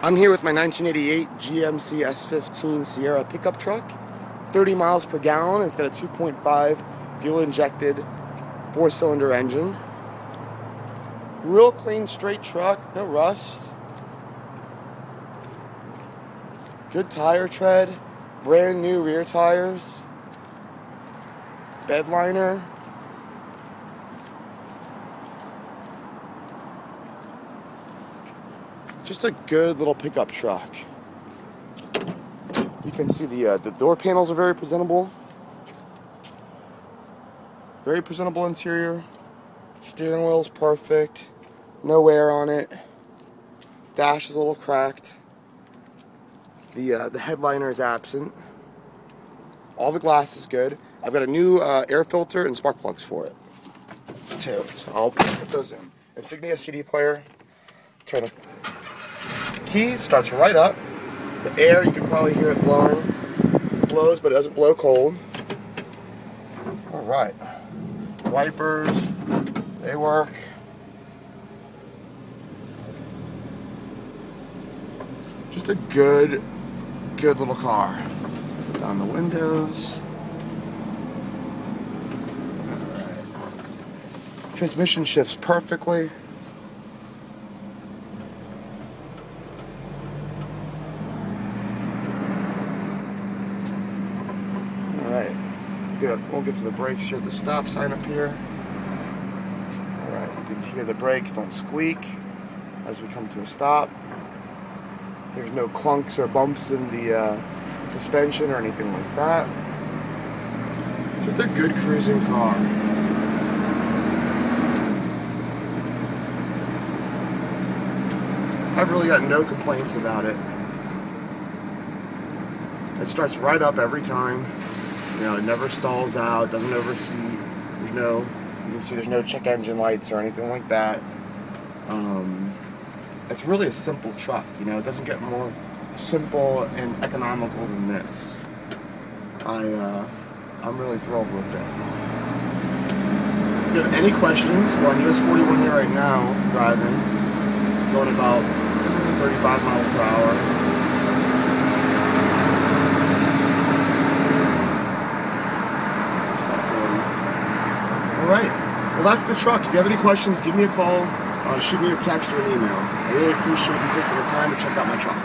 I'm here with my 1988 GMC S-15 Siera pickup truck, 30 miles per gallon. It's got a 2.5 fuel-injected 4-cylinder engine. Real clean, straight truck, no rust. Good tire tread, brand new rear tires, bed liner. Just a good little pickup truck. You can see the door panels are very presentable. Very presentable interior. Steering wheel's perfect. No wear on it. Dash is a little cracked. The headliner is absent. All the glass is good. I've got a new air filter and spark plugs for it too. So I'll put those in. Insignia CD player. Turn the key, starts right up. The air, you can probably hear it blowing. It blows, but it doesn't blow cold. Alright. Wipers, they work. Just a good little car. Down the windows. Alright. Transmission shifts perfectly. Alright, we'll get to the brakes here, the stop sign up here. Alright, you can hear the brakes don't squeak as we come to a stop. There's no clunks or bumps in the suspension or anything like that. Just a good cruising car. I've really got no complaints about it. It starts right up every time. You know, it never stalls out, doesn't overheat. You can see there's no check engine lights or anything like that. It's really a simple truck, you know, it doesn't get more simple and economical than this. I'm really thrilled with it. If you have any questions, we're on US 41 here right now, driving, going about 35 miles per hour. Alright, well that's the truck. If you have any questions, give me a call, shoot me a text or an email. I really appreciate you taking the time to check out my truck.